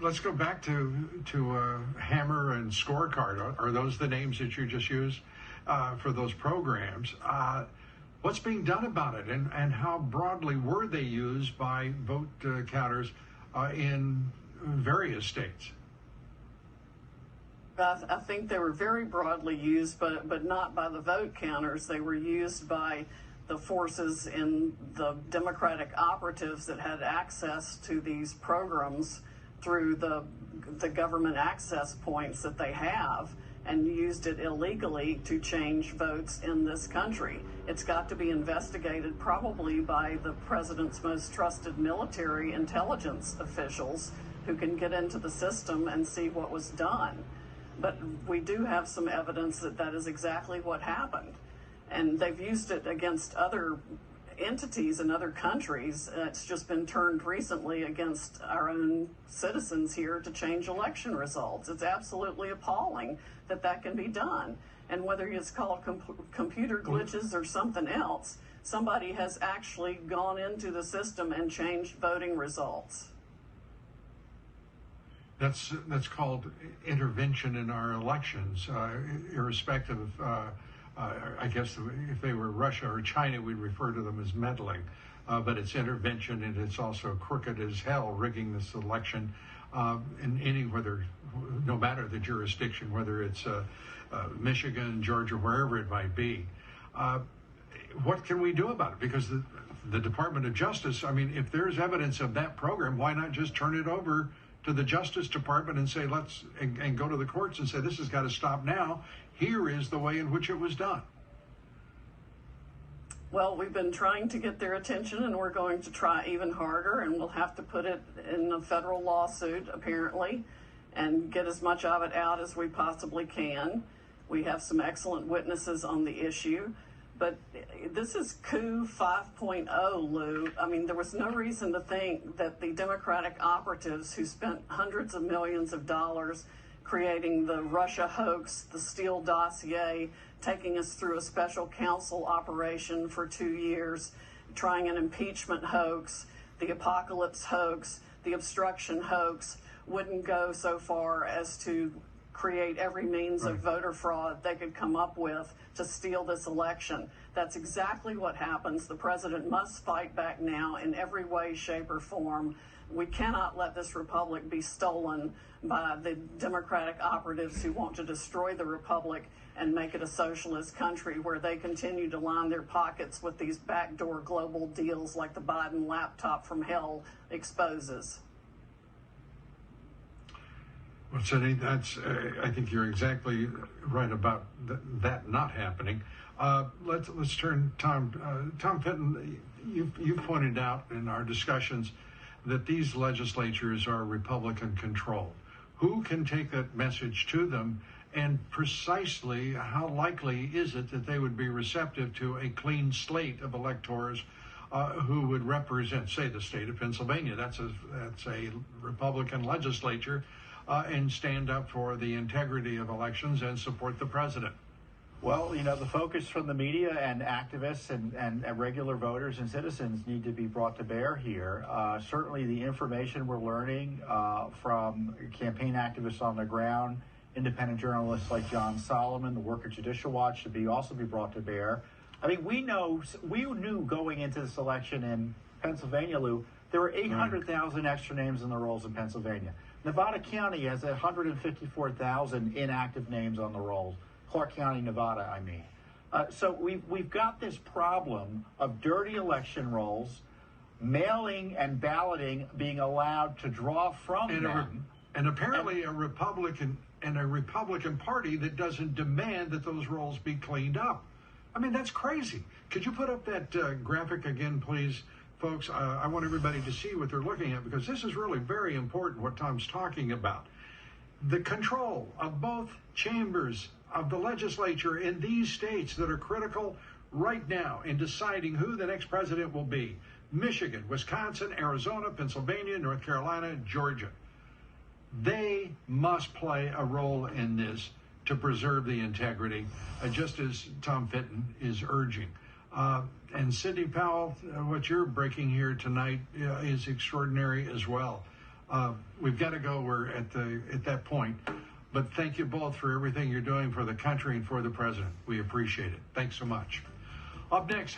Let's go back to Hammer and Scorecard. Are those the names that you just used for those programs? What's being done about it, and how broadly were they used by vote counters in various states? I think they were very broadly used, but not by the vote counters. They were used by the forces in the Democratic operatives that had access to these programs through the government access points that they have, and used it illegally to change votes in this country. It's got to be investigated probably by the president's most trusted military intelligence officials who can get into the system and see what was done. But we do have some evidence that that is exactly what happened. And they've used it against other entities in other countries. It's just been turned recently against our own citizens here to change election results. It's absolutely appalling that that can be done. And whether it's called computer glitches or something else, somebody has actually gone into the system and changed voting results. That's called intervention in our elections, irrespective of, I guess if they were Russia or China, we'd refer to them as meddling. But it's intervention, and it's also crooked as hell, rigging this election no matter the jurisdiction, whether it's Michigan, Georgia, wherever it might be. What can we do about it? Because the Department of Justice, I mean, if there's evidence of that program, why not just turn it over to the Justice Department and say, and go to the courts and say, this has got to stop now. Here is the way in which it was done. Well, we've been trying to get their attention, and we're going to try even harder, and we'll have to put it in a federal lawsuit, apparently, and get as much of it out as we possibly can. We have some excellent witnesses on the issue. But this is coup 5.0, Lou. I mean, there was no reason to think that the Democratic operatives who spent hundreds of millions of dollars creating the Russia hoax, the Steele dossier, taking us through a special counsel operation for 2 years, trying an impeachment hoax, the apocalypse hoax, the obstruction hoax, wouldn't go so far as to create every means of voter fraud they could come up with to steal this election. That's exactly what happens. The president must fight back now in every way, shape, or form. We cannot let this republic be stolen by the Democratic operatives who want to destroy the republic and make it a socialist country where they continue to line their pockets with these backdoor global deals like the Biden laptop from hell exposes. Well, Cindy, I think you're exactly right about that not happening. Let's turn, Tom Fitton, you've pointed out in our discussions that these legislatures are Republican controlled. Who can take that message to them, and precisely how likely is it that they would be receptive to a clean slate of electors who would represent, say, the state of Pennsylvania? That's a Republican legislature. And stand up for the integrity of elections and support the president? Well, you know, the focus from the media and activists and regular voters and citizens need to be brought to bear here. Certainly the information we're learning from campaign activists on the ground, independent journalists like John Solomon, the work of Judicial Watch should also be brought to bear. I mean, we knew going into this election in Pennsylvania, Lou, there were 800,000 extra names in the rolls in Pennsylvania. Nevada County has 154,000 inactive names on the rolls. Clark County, Nevada, I mean. So we've got this problem of dirty election rolls, mailing and balloting being allowed to draw from them. And apparently a Republican Party that doesn't demand that those rolls be cleaned up. I mean, that's crazy. Could you put up that graphic again, please? Folks, I want everybody to see what they're looking at, because this is really very important, what Tom's talking about. The control of both chambers of the legislature in these states that are critical right now in deciding who the next president will be. Michigan, Wisconsin, Arizona, Pennsylvania, North Carolina, Georgia. They must play a role in this to preserve the integrity, just as Tom Fitton is urging. And Sidney Powell, what you're breaking here tonight is extraordinary as well. we've got to go. We're at that point. But thank you both for everything you're doing for the country and for the president. We appreciate it. Thanks so much. Up next.